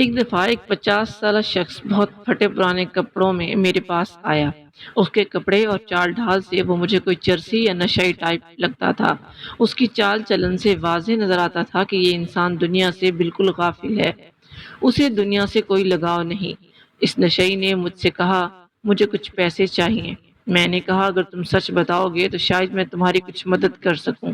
ایک دفعہ ایک 50 سالہ شخص بہت پھٹے پرانے کپڑوں میں میرے پاس آیا۔ اس کے کپڑے اور چال ڈھال سے وہ مجھے کوئی چرسی یا نشئی ٹائپ لگتا تھا۔ اس کی چال چلن سے واضح نظر آتا تھا کہ یہ انسان دنیا سے بالکل غافل ہے، اسے دنیا سے کوئی لگاؤ نہیں۔ اس نشئی نے مجھ سے کہا، مجھے کچھ پیسے چاہیے۔ میں نے کہا، اگر تم سچ بتاؤ گے تو شاید میں تمہاری کچھ مدد کر سکوں۔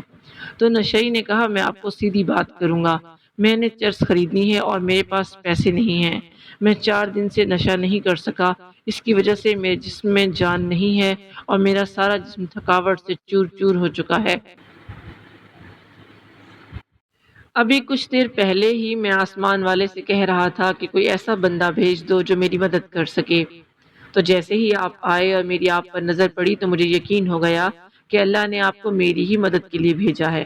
تو نشئی نے کہا، میں آپ کو سیدھی بات کروں گا، میں نے چرس خریدنی ہے اور میرے پاس پیسے نہیں ہیں۔ میں 4 دن سے نشہ نہیں کر سکا، اس کی وجہ سے میرے جسم میں جان نہیں ہے اور میرا سارا جسم تھکاوٹ سے چور چور ہو چکا ہے۔ ابھی کچھ دیر پہلے ہی میں آسمان والے سے کہہ رہا تھا کہ کوئی ایسا بندہ بھیج دو جو میری مدد کر سکے۔ تو جیسے ہی آپ آئے اور میری آپ پر نظر پڑی تو مجھے یقین ہو گیا کہ اللہ نے آپ کو میری ہی مدد کے لیے بھیجا ہے۔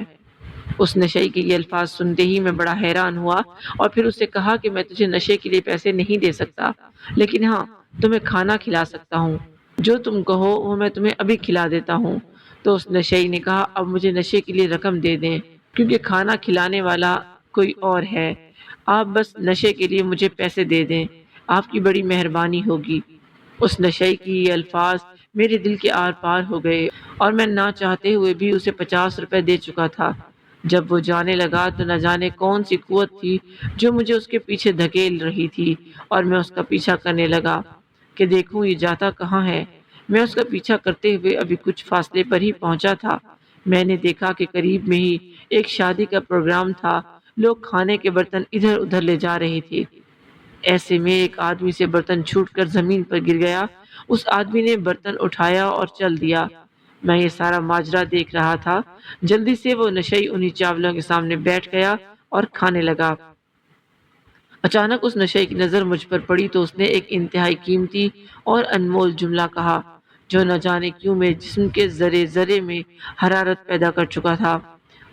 اس نشئی کے یہ الفاظ سنتے ہی میں بڑا حیران ہوا اور پھر اسے کہا کہ میں تجھے نشے کے لیے پیسے نہیں دے سکتا، لیکن ہاں، تمہیں کھانا کھلا سکتا ہوں۔ جو تم کہو وہ میں تمہیں ابھی کھلا دیتا ہوں۔ تو اس نشئی نے کہا، اب مجھے نشے کے لیے رقم دے دیں، کیونکہ کھانا کھلانے والا کوئی اور ہے۔ آپ بس نشے کے لیے مجھے پیسے دے دیں، آپ کی بڑی مہربانی ہوگی۔ اس نشئی کی یہ الفاظ میرے دل کے آر پار ہو گئے اور میں نہ چاہتے ہوئے بھی اسے 50 روپے دے چکا تھا۔ جب وہ جانے لگا تو نہ جانے کون سی قوت تھی جو مجھے اس کے پیچھے دھکیل رہی تھی، اور میں اس کا پیچھا کرنے لگا کہ دیکھوں یہ جاتا کہاں ہے۔ میں اس کا پیچھا کرتے ہوئے ابھی کچھ فاصلے پر ہی پہنچا تھا، میں نے دیکھا کہ قریب میں ہی ایک شادی کا پروگرام تھا، لوگ کھانے کے برتن ادھر ادھر لے جا رہے تھے۔ ایسے میں ایک آدمی سے برتن چھوٹ کر زمین پر گر گیا۔ اس آدمی نے برتن اٹھایا اور چل دیا۔ میں یہ سارا ماجرا دیکھ رہا تھا۔ جلدی سے وہ نشئی انہی چاولوں کے سامنے بیٹھ گیا اور کھانے لگا۔ اچانک اس نشئی کی نظر مجھ پر پڑی تو اس نے ایک انتہائی قیمتی اور انمول جملہ کہا جو نہ جانے کیوں میرے جسم کے ذرے ذرے میں حرارت پیدا کر چکا تھا۔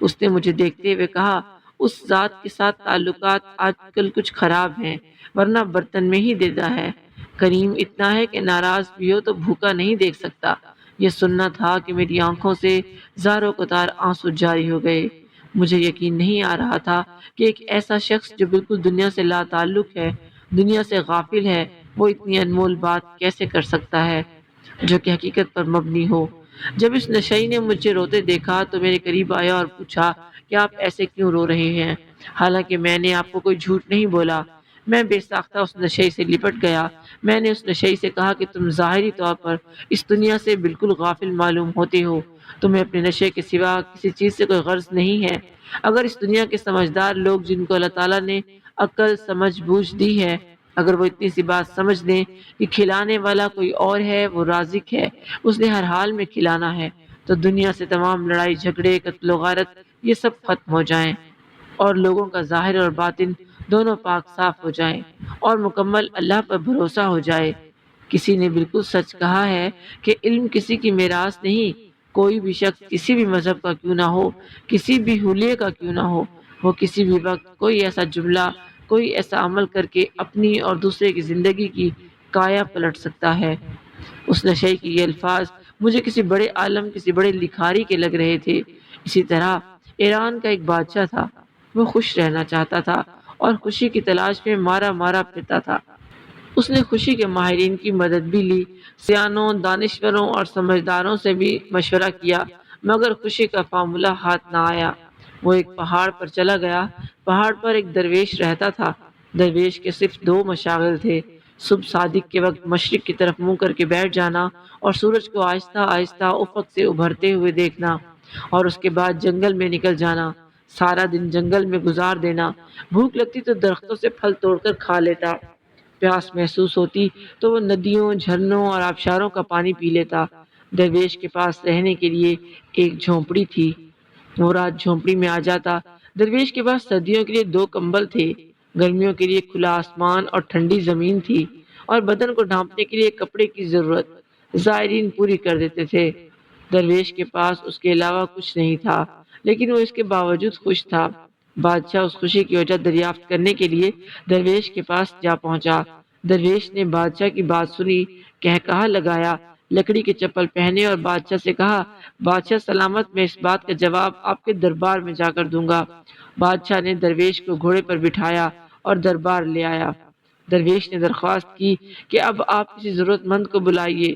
اس نے مجھے دیکھتے ہوئے کہا، اس ذات کے ساتھ تعلقات آج کل کچھ خراب ہیں، ورنہ برتن میں ہی دیتا ہے۔ کریم اتنا ہے کہ ناراض بھی ہو تو بھوکا نہیں دیکھ سکتا۔ یہ سننا تھا کہ میری آنکھوں سے زاروں قطار آنسو جاری ہو گئے۔ مجھے یقین نہیں آ رہا تھا کہ ایک ایسا شخص جو بالکل دنیا سے لا تعلق ہے، دنیا سے غافل ہے، وہ اتنی انمول بات کیسے کر سکتا ہے جو کہ حقیقت پر مبنی ہو۔ جب اس نشئی نے مجھے روتے دیکھا تو میرے قریب آیا اور پوچھا کہ آپ ایسے کیوں رو رہے ہیں؟ حالانکہ میں نے آپ کو کوئی جھوٹ نہیں بولا۔ میں بے ساختہ اس نشئی سے لپٹ گیا۔ میں نے اس نشئی سے کہا کہ تم ظاہری طور پر اس دنیا سے بالکل غافل معلوم ہوتے ہو، تمہیں اپنے نشے کے سوا کسی چیز سے کوئی غرض نہیں ہے۔ اگر اس دنیا کے سمجھدار لوگ جن کو اللہ تعالیٰ نے عقل سمجھ بوجھ دی ہے، اگر وہ اتنی سی بات سمجھ لیں کہ کھلانے والا کوئی اور ہے، وہ رازق ہے، اس نے ہر حال میں کھلانا ہے، تو دنیا سے تمام لڑائی جھگڑے، قتل و غارت، یہ سب ختم ہو جائیں اور لوگوں کا ظاہر اور باطن دونوں پاک صاف ہو جائیں اور مکمل اللہ پر بھروسہ ہو جائے۔ کسی نے بالکل سچ کہا ہے کہ علم کسی کی میراث نہیں۔ کوئی بھی شخص کسی بھی مذہب کا کیوں نہ ہو، کسی بھی حلیے کا کیوں نہ ہو، وہ کسی بھی وقت کوئی ایسا جملہ، کوئی ایسا عمل کر کے اپنی اور دوسرے کی زندگی کی کایا پلٹ سکتا ہے۔ اس نشئی کی یہ الفاظ مجھے کسی بڑے عالم، کسی بڑے لکھاری کے لگ رہے تھے۔ اسی طرح ایران کا ایک بادشاہ تھا، وہ خوش رہنا چاہتا تھا اور خوشی کی تلاش میں مارا مارا پھرتا تھا۔ اس نے خوشی کے ماہرین کی مدد بھی لی، سیانوں، دانشوروں اور سمجھداروں سے بھی مشورہ کیا، مگر خوشی کا فارمولہ ہاتھ نہ آیا۔ وہ ایک پہاڑ پر چلا گیا۔ پہاڑ پر ایک درویش رہتا تھا۔ درویش کے صرف 2 مشاغل تھے، صبح صادق کے وقت مشرق کی طرف منہ کر کے بیٹھ جانا اور سورج کو آہستہ آہستہ افق سے ابھرتے ہوئے دیکھنا، اور اس کے بعد جنگل میں نکل جانا، سارا دن جنگل میں گزار دینا۔ بھوک لگتی تو درختوں سے پھل توڑ کر کھا لیتا، پیاس محسوس ہوتی تو وہ ندیوں، جھرنوں اور آبشاروں کا پانی پی لیتا۔ درویش کے پاس رہنے کے لیے ایک جھونپڑی تھی، وہ رات جھونپڑی میں آ جاتا۔ درویش کے پاس سردیوں کے لیے 2 کمبل تھے، گرمیوں کے لیے کھلا آسمان اور ٹھنڈی زمین تھی، اور بدن کو ڈھانپنے کے لیے کپڑے کی ضرورت زائرین پوری کر دیتے تھے۔ درویش کے پاس اس کے علاوہ کچھ نہیں تھا، لیکن وہ اس کے باوجود خوش تھا۔ بادشاہ اس خوشی کی وجہ دریافت کرنے کے لیے درویش کے پاس جا پہنچا۔ درویش نے بادشاہ کی بات سنی، کہا لگایا، لکڑی کے چپل پہنے اور بادشاہ سے کہا، بادشاہ سلامت، میں اس بات کا جواب آپ کے دربار میں جا کر دوں گا۔ بادشاہ نے درویش کو گھوڑے پر بٹھایا اور دربار لے آیا۔ درویش نے درخواست کی کہ اب آپ کسی ضرورت مند کو بلائیے۔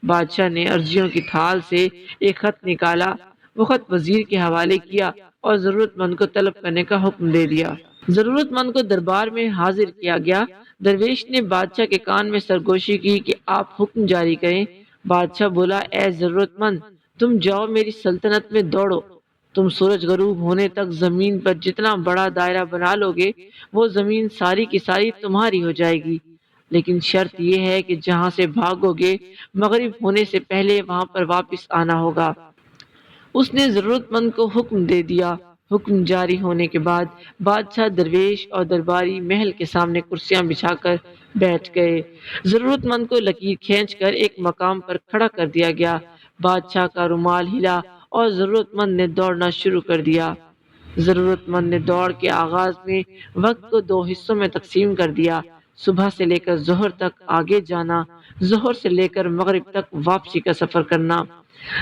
بادشاہ نے عرضیوں کی تھال سے ایک خط نکالا، وہ خط وزیر کے حوالے کیا اور ضرورت مند کو طلب کرنے کا حکم دے دیا۔ ضرورت مند کو دربار میں حاضر کیا گیا۔ درویش نے بادشاہ کے کان میں سرگوشی کی کہ آپ حکم جاری کریں۔ بادشاہ بولا، اے ضرورت مند، تم جاؤ میری سلطنت میں دوڑو۔ تم سورج غروب ہونے تک زمین پر جتنا بڑا دائرہ بنا لو گے، وہ زمین ساری کی ساری تمہاری ہو جائے گی، لیکن شرط یہ ہے کہ جہاں سے بھاگو گے مغرب ہونے سے پہلے وہاں پر واپس آنا ہوگا۔ اس نے ضرورت مند کو حکم دے دیا۔ حکم جاری ہونے کے بعد بادشاہ، درویش اور درباری محل کے سامنے کرسیاں بچھا کر بیٹھ گئے۔ ضرورت مند کو لکیر کھینچ کر ایک مقام پر کھڑا کر دیا گیا۔ بادشاہ کا رومال ہلا اور ضرورت مند نے دوڑنا شروع کر دیا۔ ضرورت مند نے دوڑ کے آغاز میں وقت کو دو حصوں میں تقسیم کر دیا: صبح سے لے کر ظہر تک آگے جانا، ظہر سے لے کر مغرب تک واپسی کا سفر کرنا۔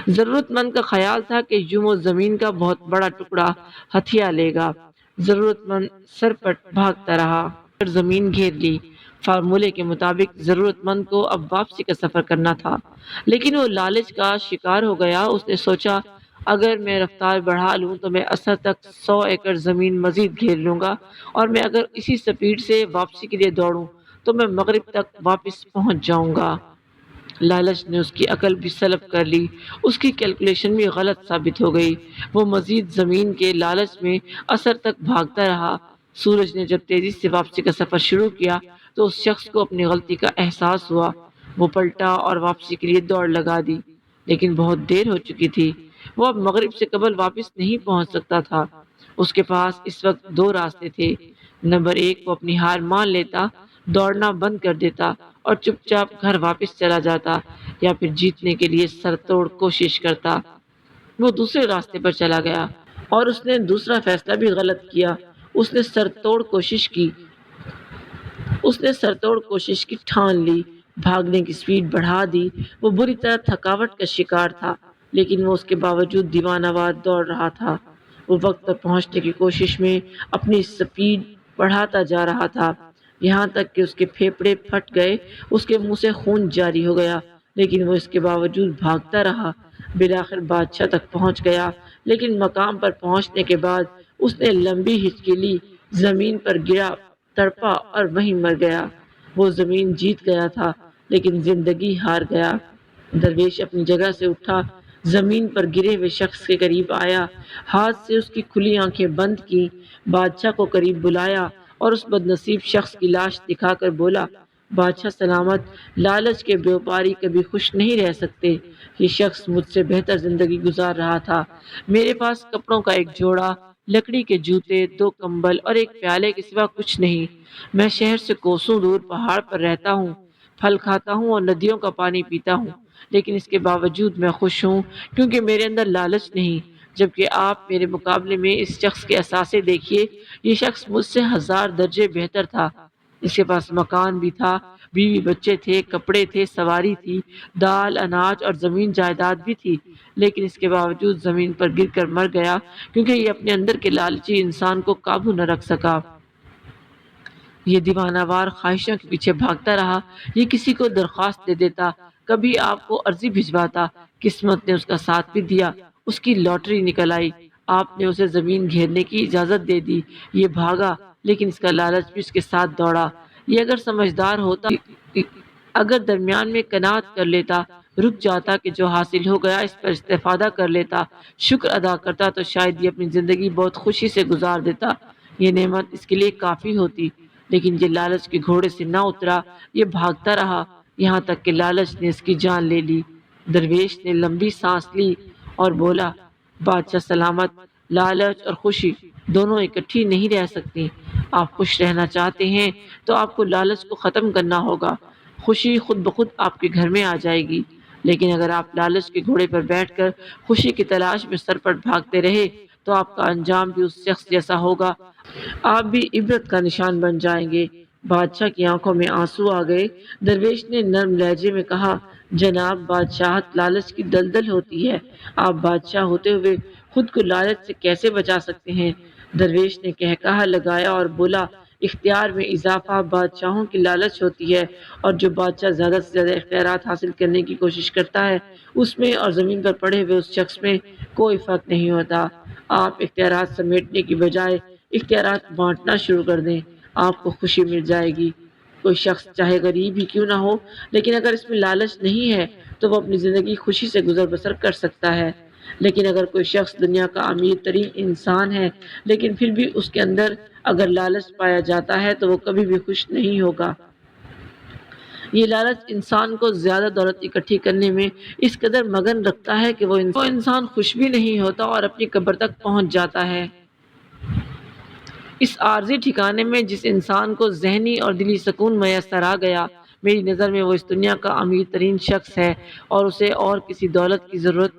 ضرورت مند کا خیال تھا کہ یوں وہ زمین کا بہت بڑا ٹکڑا ہتھیا لے گا۔ ضرورت مند سرپٹ بھاگتا رہا، پھر زمین گھیر لی۔ فارمولے کے مطابق ضرورت مند کو اب واپسی کا سفر کرنا تھا، لیکن وہ لالچ کا شکار ہو گیا۔ اس نے سوچا، اگر میں رفتار بڑھا لوں تو میں اثر تک 100 ایکڑ زمین مزید گھیر لوں گا، اور میں اگر اسی سپیڈ سے واپسی کے لیے دوڑوں تو میں مغرب تک واپس پہنچ جاؤں گا۔ لالچ نے اس کی عقل بھی سلب کر لی، اس کی کیلکولیشن بھی غلط ثابت ہو گئی۔ وہ مزید زمین کے لالچ میں اثر تک بھاگتا رہا۔ سورج نے جب تیزی سے واپسی کا سفر شروع کیا تو اس شخص کو اپنی غلطی کا احساس ہوا۔ وہ پلٹا اور واپسی کے لیے دوڑ لگا دی، لیکن بہت دیر ہو چکی تھی۔ وہ اب مغرب سے قبل واپس نہیں پہنچ سکتا تھا۔ اس کے پاس اس وقت دو راستے تھے۔ نمبر 1، وہ اپنی ہار مان لیتا، دوڑنا بند کر دیتا اور چپ چاپ گھر واپس چلا جاتا، یا پھر جیتنے کے لیے سر توڑ کوشش کرتا۔ وہ دوسرے راستے پر چلا گیا اور اس نے دوسرا فیصلہ بھی غلط کیا۔ اس نے سر توڑ کوشش کی ٹھان لی، بھاگنے کی سپیڈ بڑھا دی۔ وہ بری طرح تھکاوٹ کا شکار تھا، لیکن وہ اس کے باوجود دیوانہ وار دوڑ رہا تھا۔ وہ وقت پر پہنچنے کی کوشش میں اپنی سپیڈ بڑھاتا جا رہا تھا، یہاں تک کہ اس کے پھیپھڑے پھٹ گئے، اس کے منہ سے خون جاری ہو گیا، لیکن وہ اس کے باوجود بھاگتا رہا۔ بالآخر بادشاہ تک پہنچ گیا، لیکن مقام پر پہنچنے کے بعد اس نے لمبی ہچکی لی، زمین پر گرا، تڑپا اور وہیں مر گیا۔ وہ زمین جیت گیا تھا، لیکن زندگی ہار گیا۔ درویش اپنی جگہ سے اٹھا، زمین پر گرے ہوئے شخص کے قریب آیا، ہاتھ سے اس کی کھلی آنکھیں بند کی، بادشاہ کو قریب بلایا اور اس بد نصیب شخص کی لاش دکھا کر بولا، بادشاہ سلامت، لالچ کے بیوپاری کبھی خوش نہیں رہ سکتے۔ یہ شخص مجھ سے بہتر زندگی گزار رہا تھا۔ میرے پاس کپڑوں کا ایک جوڑا، لکڑی کے جوتے، 2 کمبل اور ایک پیالے کے سوا کچھ نہیں۔ میں شہر سے کوسوں دور پہاڑ پر رہتا ہوں، پھل کھاتا ہوں اور ندیوں کا پانی پیتا ہوں، لیکن اس کے باوجود میں خوش ہوں، کیونکہ میرے اندر لالچ نہیں۔ جبکہ آپ میرے مقابلے میں اس شخص کے اثاثے دیکھیے، یہ شخص مجھ سے 1000 درجے بہتر تھا۔ اس کے پاس مکان بھی تھا، بیوی بچے تھے، کپڑے تھے، سواری تھی، دال، اناج اور زمین جائیداد بھی تھی، لیکن اس کے باوجود زمین پر گر کر مر گیا، کیونکہ یہ اپنے اندر کے لالچی انسان کو قابو نہ رکھ سکا۔ یہ دیوانہ وار خواہشوں کے پیچھے بھاگتا رہا۔ یہ کسی کو درخواست دے دیتا، کبھی آپ کو عرضی بھجواتا۔ قسمت نے اس کا ساتھ بھی دیا، اس کی لاٹری نکل آئی۔ آپ نے اسے زمین گھیرنے کی اجازت دے دی، یہ بھاگا، لیکن اس کا لالچ بھی اس کے ساتھ دوڑا۔ یہ اگر سمجھدار ہوتا، اگر درمیان میں قناعت کر لیتا، رک جاتا کہ جو حاصل ہو گیا اس پر استفادہ کر لیتا، شکر ادا کرتا، تو شاید یہ اپنی زندگی بہت خوشی سے گزار دیتا، یہ نعمت اس کے لیے کافی ہوتی۔ لیکن یہ لالچ کے گھوڑے سے نہ اترا، یہ بھاگتا رہا، یہاں تک کہ لالچ نے اس کی جان لے لی۔ درویش نے لمبی سانس لی اور بولا، بادشاہ سلامت، لالچ اور خوشی دونوں اکٹھی نہیں رہ سکتی۔ آپ خوش رہنا چاہتے ہیں تو آپ کو لالچ کو ختم کرنا ہوگا۔ خوشی خود بخود آپ کے گھر میں آ جائے گی، لیکن اگر آپ لالچ کے گھوڑے پر بیٹھ کر خوشی کی تلاش میں سرپٹ بھاگتے رہے تو آپ کا انجام بھی اس شخص جیسا ہوگا، آپ بھی عبرت کا نشان بن جائیں گے۔ بادشاہ کی آنکھوں میں آنسو آ گئے۔ درویش نے نرم لہجے میں کہا، جناب، بادشاہت لالچ کی دلدل ہوتی ہے، آپ بادشاہ ہوتے ہوئے خود کو لالچ سے کیسے بچا سکتے ہیں؟ درویش نے قہقہہ لگایا اور بولا، اختیار میں اضافہ بادشاہوں کی لالچ ہوتی ہے، اور جو بادشاہ زیادہ سے زیادہ اختیارات حاصل کرنے کی کوشش کرتا ہے اس میں اور زمین پر پڑے ہوئے اس شخص میں کوئی فرق نہیں ہوتا۔ آپ اختیارات سمیٹنے کی بجائے اختیارات بانٹنا شروع کر دیں، آپ کو خوشی مل جائے گی۔ کوئی شخص چاہے غریب ہی کیوں نہ ہو، لیکن اگر اس میں لالچ نہیں ہے تو وہ اپنی زندگی خوشی سے گزر بسر کر سکتا ہے۔ لیکن اگر کوئی شخص دنیا کا امیر ترین انسان ہے لیکن پھر بھی اس کے اندر اگر لالچ پایا جاتا ہے تو وہ کبھی بھی خوش نہیں ہوگا۔ یہ لالچ انسان کو زیادہ دولت اکٹھی کرنے میں اس قدر مگن رکھتا ہے کہ وہ انسان خوش بھی نہیں ہوتا اور اپنی قبر تک پہنچ جاتا ہے۔ اس عارضی ٹھکانے میں جس انسان کو ذہنی اور دلی سکون میسر آ گیا، میری نظر میں وہ اس دنیا کا امیر ترین شخص ہے، اور اسے اور کسی دولت کی ضرورت